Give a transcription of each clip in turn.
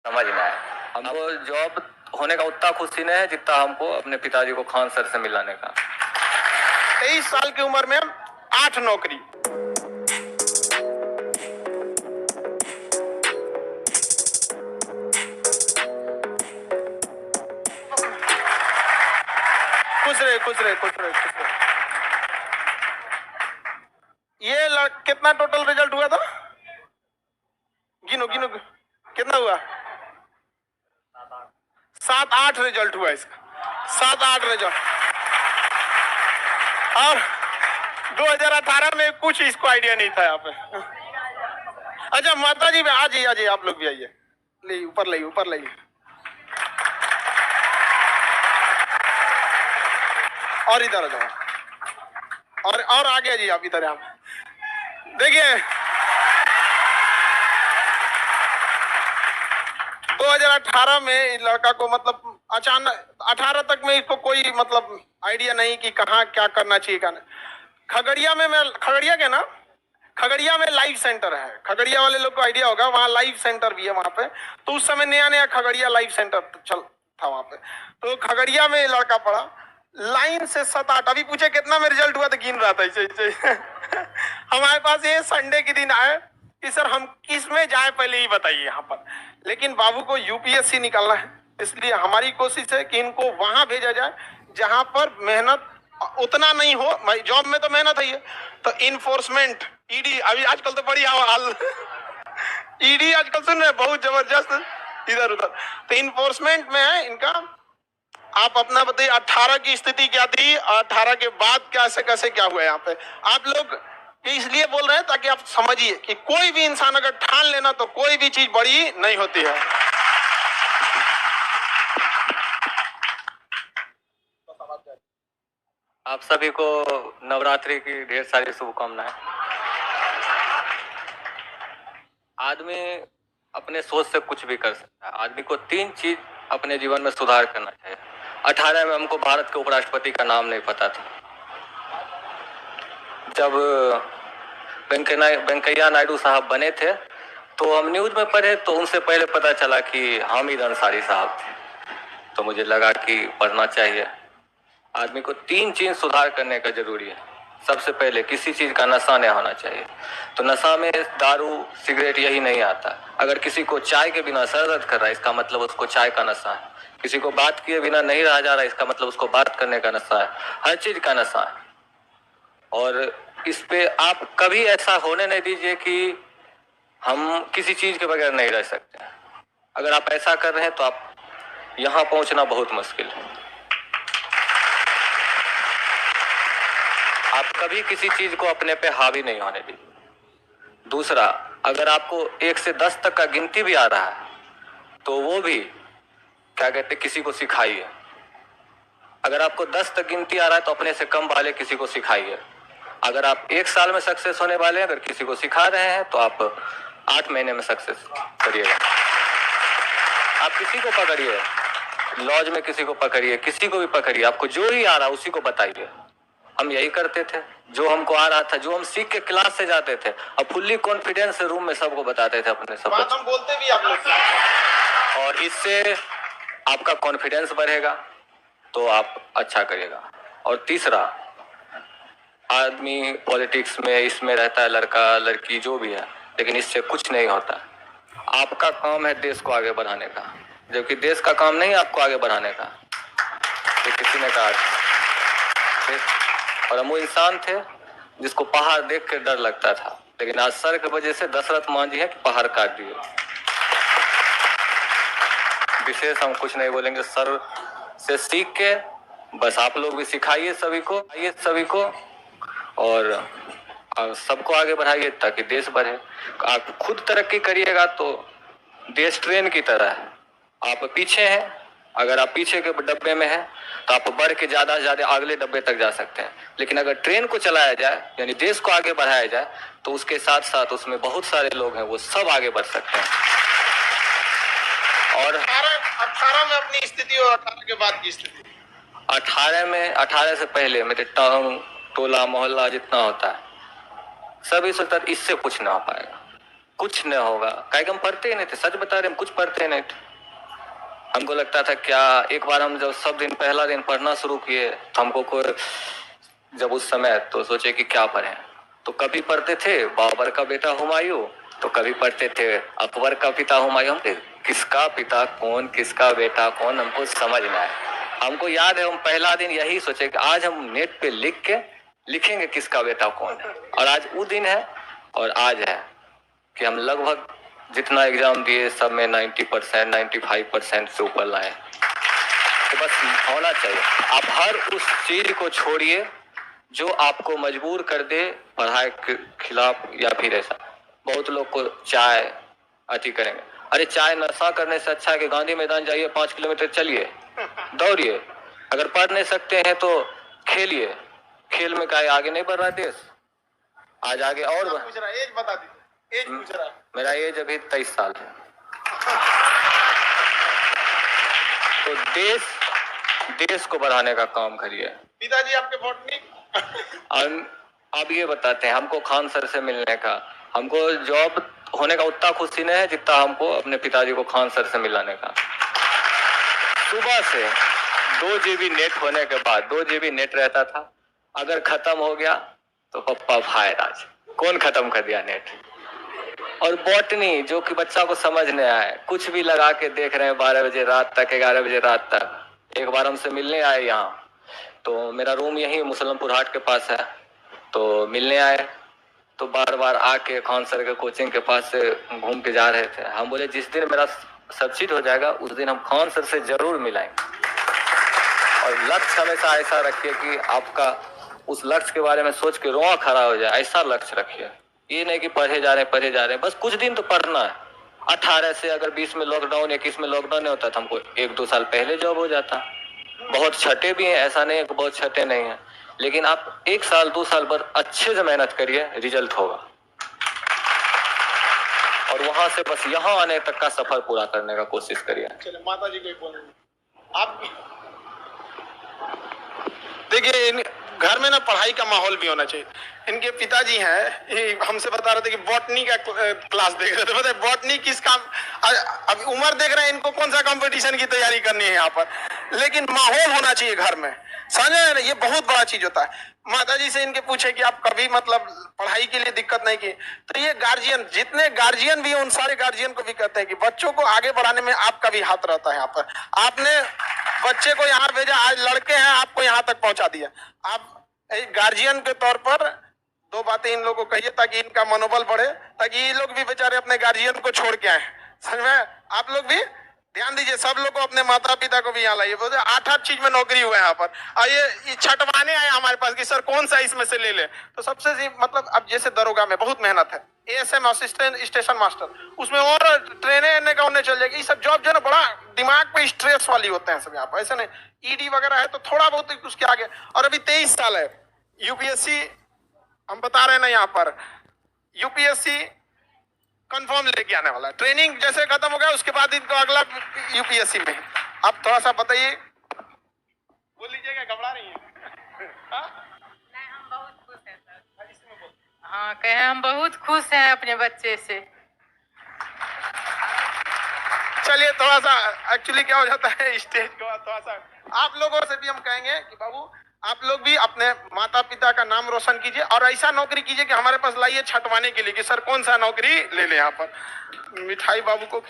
समझ में आए। हमको जॉब होने का उतना खुशी नहीं है जितना हमको अपने पिताजी को खान सर से मिलाने का। 23 साल की उम्र में 8 नौकरी। खुश रहे खुश रहे खुश रहे खुश रहे। ये कितना टोटल रिजल्ट हुआ था? गिनो गिनो कितना हुआ? 7-8 रिजल्ट हुआ इसका। 7-8 रिजल्ट। और 2018 में कुछ इसको आइडिया नहीं था यहाँ पे। अच्छा माता जी, आ जाइए आप लोग भी आइए। ले ऊपर लाइए ऊपर लाइए। और इधर आ जाओ। और आगे आ जाइए आप इधर। आप देखिए 2018 में इस लड़का को मतलब अचानक 18 तक में इसको कोई मतलब आइडिया नहीं कि कहाँ क्या करना चाहिए। क्या खगड़िया में मैं खगड़िया में लाइव सेंटर है। खगड़िया वाले लोग को आइडिया होगा, वहाँ लाइव सेंटर भी है वहाँ पे। तो उस समय नया नया खगड़िया लाइव सेंटर चल था वहाँ पे। तो खगड़िया में लड़का पढ़ा, लाइन से 7-8। अभी पूछे कितना में रिजल्ट हुआ तो गिन रहा था ऐसे। हमारे पास ये संडे के दिन आए कि सर हम किस में जाए पहले ही बताइए यहाँ पर। लेकिन बाबू को यूपीएससी निकालना है, इसलिए हमारी कोशिश है कि इनको वहां भेजा जाए जहां पर मेहनत उतना नहीं हो। जॉब में तो मेहनत है। तो इन्फोर्समेंट ईडी, अभी आजकल तो बड़ी हाल ईडी आजकल सुन रहे बहुत जबरदस्त इधर उधर। तो इन्फोर्समेंट में है इनका। आप अपना बताइए 18 की स्थिति क्या थी, 18 के बाद कैसे कैसे क्या हुआ यहाँ पे। आप लोग इसलिए बोल रहे हैं ताकि आप समझिए कि कोई भी इंसान अगर ठान लेना तो कोई भी चीज बड़ी नहीं होती है। आप सभी को नवरात्रि की ढेर सारी शुभकामनाएं। आदमी अपने सोच से कुछ भी कर सकता है। आदमी को 3 चीज अपने जीवन में सुधार करना चाहिए। 18 में हमको भारत के उपराष्ट्रपति का नाम नहीं पता था। जब वेंकैया नायडू साहब बने थे तो हम न्यूज में पढ़े तो उनसे पहले पता चला कि हामिद अंसारी साहब थे। तो मुझे लगा कि पढ़ना चाहिए। आदमी को 3 चीज सुधार करने का जरूरी है। सबसे पहले किसी चीज का नशा नहीं होना चाहिए। तो नशा में दारू सिगरेट यही नहीं आता। अगर किसी को चाय के बिना सर दर्द कर रहा है इसका मतलब उसको चाय का नशा है। किसी को बात किए बिना नहीं रहा जा रहा है इसका मतलब उसको बात करने का नशा है। हर चीज का नशा है। और इस पे आप कभी ऐसा होने नहीं दीजिए कि हम किसी चीज के बगैर नहीं रह सकते। अगर आप ऐसा कर रहे हैं तो आप यहाँ पहुंचना बहुत मुश्किल है। आप कभी किसी चीज को अपने पे हावी नहीं होने दीजिए। दूसरा, अगर आपको 1 से 10 तक का गिनती भी आ रहा है तो वो भी क्या कहते किसी को सिखाइए। अगर आपको 10 तक गिनती आ रहा है तो अपने से कम वाले किसी को सिखाइए। अगर आप 1 साल में सक्सेस होने वाले हैं, अगर किसी को सिखा रहे हैं तो आप 8 महीने में सक्सेस करिएगा। आप किसी को पकड़िए, लॉज में किसी को पकड़िए, किसी को भी पकड़िए, आपको जो ही आ रहा उसी को बताइए। हम यही करते थे, जो हमको आ रहा था, जो हम सीख के क्लास से जाते थे और फुल्ली कॉन्फिडेंस से रूम में सबको बताते थे अपने सब। हम बोलते भी आप लोग। और इससे आपका कॉन्फिडेंस बढ़ेगा तो आप अच्छा करिएगा। और तीसरा, आदमी पॉलिटिक्स में इसमें रहता है, लड़का लड़की जो भी है, लेकिन इससे कुछ नहीं होता। आपका काम है देश को आगे बढ़ाने का, जबकि देश का काम नहीं आपको आगे बढ़ाने का। तो किसी ने कहा और हम वो इंसान थे जिसको पहाड़ देख के डर लगता था, लेकिन आज सर की वजह से दशरथ मान जी है कि पहाड़ काट दिए। विशेष हम कुछ नहीं बोलेंगे, सर से सीख के बस आप लोग भी सिखाइए सभी को और सबको आगे बढ़ाइए ताकि देश बढ़े। आप खुद तरक्की करिएगा तो देश ट्रेन की तरह है। आप पीछे हैं, अगर आप पीछे के डब्बे में हैं तो आप बढ़ के ज्यादा से ज्यादा अगले डब्बे तक जा सकते हैं। लेकिन अगर ट्रेन को चलाया जाए यानी देश को आगे बढ़ाया जाए तो उसके साथ साथ उसमें बहुत सारे लोग हैं, वो सब आगे बढ़ सकते हैं। और 18 में अपनी स्थिति और 18 के बाद की स्थिति। 18 से पहले मेरे टोला मोहल्ला जितना होता है सभी सोचता इससे कुछ ना हो पाएगा। कुछ नहीं होगा, काहे कि हम पढ़ते ही नहीं थे, सच बता रहे, हम कुछ पढ़ते नहीं थे। हमको लगता था क्या, एक बार हम जब सब दिन पहला दिन पढ़ना शुरू किए तो हमको कोई, जब उस समय तो सोचे कि क्या पढ़ें, तो कभी पढ़ते थे बाबर का बेटा हुमायूं, तो कभी पढ़ते थे अकबर का पिता हुमायूं। हम किसका पिता कौन, किसका बेटा कौन, हमको समझ में आया। हमको याद है हम पहला दिन यही सोचे कि आज हम नेट पे लिख के लिखेंगे किसका बेटा कौन है, और आज वो दिन है। और आज है कि हम लगभग जितना एग्जाम दिए सब में 90%, 95% से ऊपर लाए। तो बस होना चाहिए। आप हर उस चीज को छोड़िए जो आपको मजबूर कर दे पढ़ाई के खिलाफ, या फिर ऐसा बहुत लोग को चाय अति करेंगे। अरे चाय नशा करने से अच्छा है कि गांधी मैदान जाइए, 5 किलोमीटर चलिए, दौड़िए। अगर पढ़ नहीं सकते हैं तो खेलिए, खेल में क्या आगे नहीं बढ़ रहा देश, आज आगे और पूछ रहा, एज बता दीजिए, एज पूछ रहा। मेरा एज अभी 23 साल है। तो देश को बढ़ाने का काम करिए। पिताजी आपके बॉटनी अब ये बताते हैं हमको खान सर से मिलने का, हमको जॉब होने का उतना खुशी नहीं है जितना हमको अपने पिताजी को खान सर से मिलाने का। सुबह से 2 GB नेट होने के बाद, 2 GB नेट रहता था, अगर खत्म हो गया तो पप्पा भाई राज कौन खत्म कर दिया नेट। और बॉटनी जो कि बच्चा को समझ नहीं आए, कुछ भी लगा के देख रहे हैं 12 बजे रात तक, 11 बजे रात तक। एक बार हमसे मिलने आए यहाँ, तो मेरा रूम यही मुसलमपुर हाट के पास है, तो मिलने आए, तो बार बार आके खान सर के कोचिंग के पास से घूम के जा रहे थे। हम बोले जिस दिन मेरा सब चीज हो जाएगा उस दिन हम खान सर से जरूर मिलाएंगे। और लक्ष्य हमेशा ऐसा रखिए कि आपका उस लक्ष्य के बारे में सोच के रोआ खड़ा हो जाए, ऐसा लक्ष्य रखिए। ये नहीं कि पढ़े जा रहे हैं, बस कुछ दिन तो पढ़ना है। 18 से अगर 20 में लॉकडाउन, 21 में लॉकडाउन नहीं होता तो हमको 1-2 साल पहले जॉब हो जाता। बहुत छठे भी हैं, ऐसा नहीं है कि बहुत छठे नहीं है, लेकिन आप 1 साल 2 साल पर अच्छे से मेहनत करिए, रिजल्ट होगा। और वहां से बस यहाँ आने तक का सफर पूरा करने का कोशिश करिए। चलिए माता जी को बोलेंगे आप। देखिए घर में ना पढ़ाई का माहौल भी होना चाहिए। इनके पिताजी हैं, हमसे बता रहे थे कि बॉटनी का क्लास देख रहे थे। पता है बॉटनी किस काम, अभी उम्र देख रहे हैं इनको, कौन सा कंपटीशन की तैयारी करनी है यहाँ पर, लेकिन माहौल होना चाहिए घर में, समझे ना, ये बहुत बड़ा चीज होता है। माता जी से इनके पूछे कि आप कभी मतलब पढ़ाई के लिए दिक्कत नहीं की, तो ये गार्जियन, जितने गार्जियन भी हैं उन सारे गार्जियन को भी कहते हैं कि बच्चों को आगे बढ़ाने में आपका भी हाथ रहता है। यहाँ पर आपने बच्चे को यहाँ भेजा, आज लड़के हैं आपको यहाँ तक पहुंचा दिया। आप एक गार्जियन के तौर पर 2 बातें इन लोगों को कहिए ताकि इनका मनोबल बढ़े, ताकि ये लोग भी बेचारे अपने गार्जियन को छोड़ के आए। समझ में, आप लोग भी ध्यान दीजिए, सब लोग को अपने माता पिता को भी यहाँ लाइए। बोलते 8-8 चीज में नौकरी हुआ है यहाँ पर, और ये छटवाने आए हमारे पास कि सर कौन सा इसमें से ले ले। तो सबसे मतलब अब जैसे दरोगा में बहुत मेहनत है, ASM असिस्टेंट स्टेशन मास्टर, उसमें और ट्रेने का उन्हें चल जाएगी। ये सब जॉब जो है ना बड़ा दिमाग पे स्ट्रेस वाली होते हैं सब यहाँ पर, ऐसा नहीं। ED वगैरह है तो थोड़ा बहुत उसके आगे। और अभी 23 साल है, UPSC हम बता रहे हैं ना यहाँ पर, UPSC कंफर्म लेके आने वाला है। ट्रेनिंग जैसे खत्म हो गया उसके बाद इनको अगला UPSC में। आप थोड़ा सा बताइए, बोल लीजिएगा, घबरा रही हैं? नहीं, हम बहुत खुश हैं सर। हाँ कहे हम बहुत खुश हैं अपने बच्चे से। चलिए थोड़ा सा एक्चुअली क्या हो जाता है स्टेज को थोड़ा सा आप लोगों से भी हम कहेंगे कि बाबू आप लोग भी अपने माता पिता का नाम रोशन कीजिए, और ऐसा नौकरी कीजिए कि हमारे पास लाइए छटवाने के लिए कि सर कौन सा नौकरी ले ले। यहाँ पर मिठाई बाबू को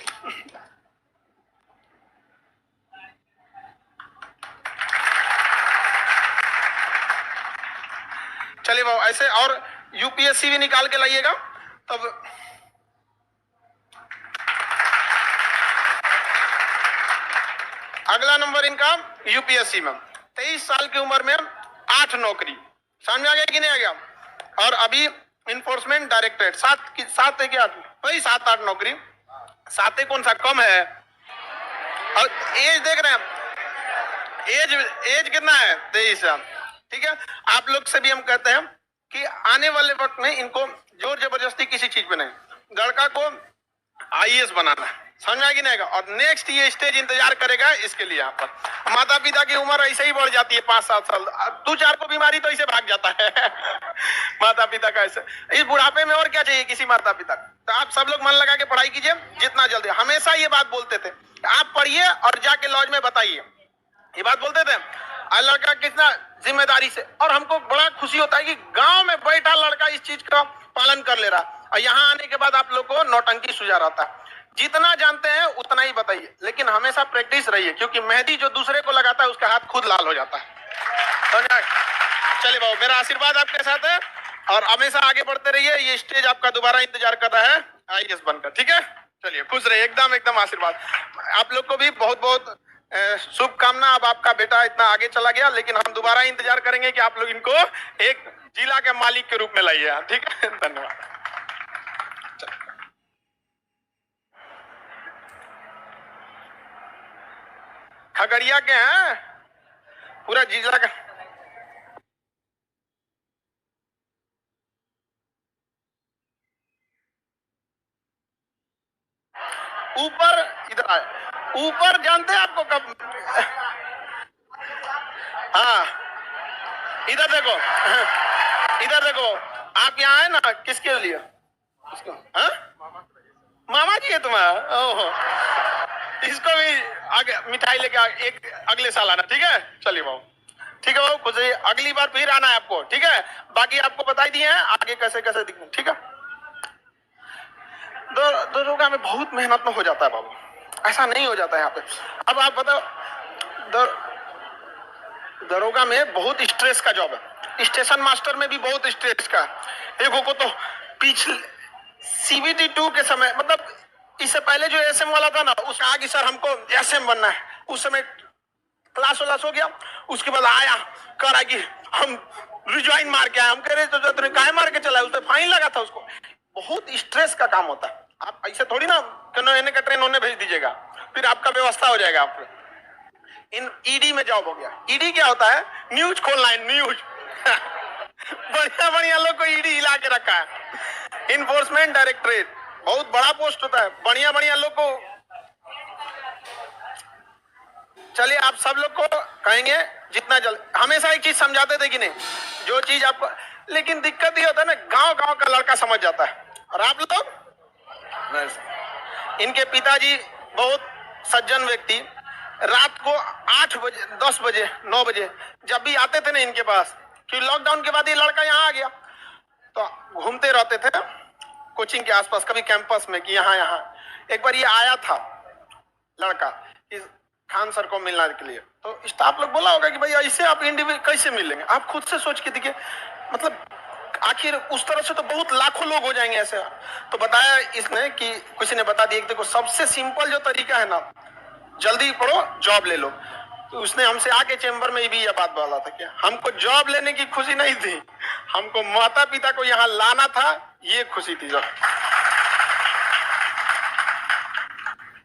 चलिए बाबू ऐसे, और UPSC भी निकाल के लाइएगा तब। अगला नंबर इनका UPSC में 23 साल की उम्र में 8 नौकरी, समझ में आ गया कि नहीं आ गया। और अभी इन्फोर्समेंट डायरेक्टरेट 7 है क्या, वही 7-8 नौकरी। 7 कौन सा कम है। और एज देख रहे हैं, एज कितना है, 23 साल। ठीक है, आप लोग से भी हम कहते हैं कि आने वाले वक्त में इनको जोर जबरदस्ती किसी चीज में नहीं, लड़का को IAS बनाना है, समझ में आएगी नहीं? और नेक्स्ट ये स्टेज इंतजार करेगा इसके लिए। यहाँ पर माता पिता की उम्र ऐसे ही बढ़ जाती है 5-7 साल, 2-4 को बीमारी तो ऐसे भाग जाता है माता पिता का ऐसे। इस बुढ़ापे में और क्या चाहिए किसी माता पिता को? तो आप सब लोग मन लगा के पढ़ाई कीजिए जितना जल्दी। हमेशा ये बात बोलते थे, आप पढ़िए और जाके लॉज में बताइए, ये बात बोलते थे। लड़का कितना जिम्मेदारी से, और हमको बड़ा खुशी होता है कि गांव में बैठा लड़का इस चीज का पालन कर ले रहा, और यहाँ आने के बाद आप लोग को नौटंकी सुझा रहता है। जितना जानते हैं उतना ही बताइए, लेकिन हमेशा प्रैक्टिस रहिए, क्योंकि मेहंदी जो दूसरे को लगाता है उसका हाथ खुद लाल हो जाता है। चलिए बाबू, मेरा आशीर्वाद आपके साथ है और हमेशा आगे बढ़ते रहिए। ये स्टेज आपका दोबारा इंतजार कर रहा है IAS बनकर, ठीक है? चलिए खुश रहिए, एकदम एकदम आशीर्वाद। आप लोग को भी बहुत बहुत शुभकामना। अब आपका बेटा इतना आगे चला गया, लेकिन हम दोबारा इंतजार करेंगे कि आप लोग इनको एक जिला के मालिक के रूप में लाइए, ठीक है? धन्यवाद। खगड़िया के हैं, पूरा जिला का। ऊपर इधर आए, ऊपर जानते हैं आपको कब? हाँ, इधर देखो, इधर देखो। आप यहाँ है ना, किसके लिए? हाँ? मामा जी है तुम्हारा? ओहो, इसको भी आगे मिठाई लेके एक अगले साल आना, ठीक है? चलिए बाबू, ठीक है बाबू, खुश रहिए। अगली बार फिर आना है आपको, ठीक है? बाकी आपको बताई दिए हैं आगे कैसे कैसे दिखना, ठीक है? दरोगा में बहुत मेहनत में हो जाता है बाबू, ऐसा नहीं हो जाता है यहाँ पे। अब आप बताओ, दरोगा में बहुत स्ट्रेस का जॉब है, स्टेशन मास्टर में भी बहुत स्ट्रेस का। देखो को तो पिछले CBT 2 के समय, मतलब इससे पहले जो SM वाला था ना, उसका आगे सर हमको SM बनना है, उस समय क्लास वाला हो गया। उसके बाद आया कर आगे हम रिज्वाइन मार के आए, हम कह रहे तो तुमने काहे मार के चला, उसने फाइन लगा था उसको। बहुत स्ट्रेस का काम होता है। आप ऐसे थोड़ी ना कहने का ट्रेन होने भेज दीजिएगा, फिर आपका व्यवस्था हो जाएगा। आप इन ED में जॉब हो गया। ED क्या होता है? न्यूज खोलना है, न्यूज बढ़िया बढ़िया लोग को ED हिला के रखा है। इन्फोर्समेंट डायरेक्टरेट बहुत बड़ा पोस्ट होता है, बढ़िया बढ़िया लोग को। चलिए आप सब लोग को कहेंगे जितना जल्द। हमेशा एक चीज समझाते थे कि नहीं, जो चीज आपको, लेकिन दिक्कत ये होता है ना, गांव गांव का लड़का समझ जाता है, और आप लोग। इनके पिताजी बहुत सज्जन व्यक्ति, रात को 8 बजे 10 बजे 9 बजे जब भी आते थे ना इनके पास, कि लॉकडाउन के बाद ये लड़का यहाँ आ गया, तो घूमते रहते थे कोचिंग के आसपास, कभी कैंपस में, कि यहाँ यहाँ। एक बार ये आया था लड़का इस खान सर को मिलने के लिए, तो स्टाफ लोग बोला होगा कि भाई ऐसे आप इंडिविजुअल कैसे मिलेंगे? आप खुद से सोच के देखिए, मतलब आखिर उस तरह से तो बहुत लाखों लोग हो जाएंगे ऐसे। तो बताया इसने कि किसी ने बता दिया कि देखो सबसे सिंपल जो तरीका है ना, जल्दी पढ़ो जॉब ले लो। तो उसने हमसे आके चेंबर में भी यह बात बोला था कि हमको जॉब लेने की खुशी नहीं थी, हमको माता पिता को यहाँ लाना था, ये खुशी थी।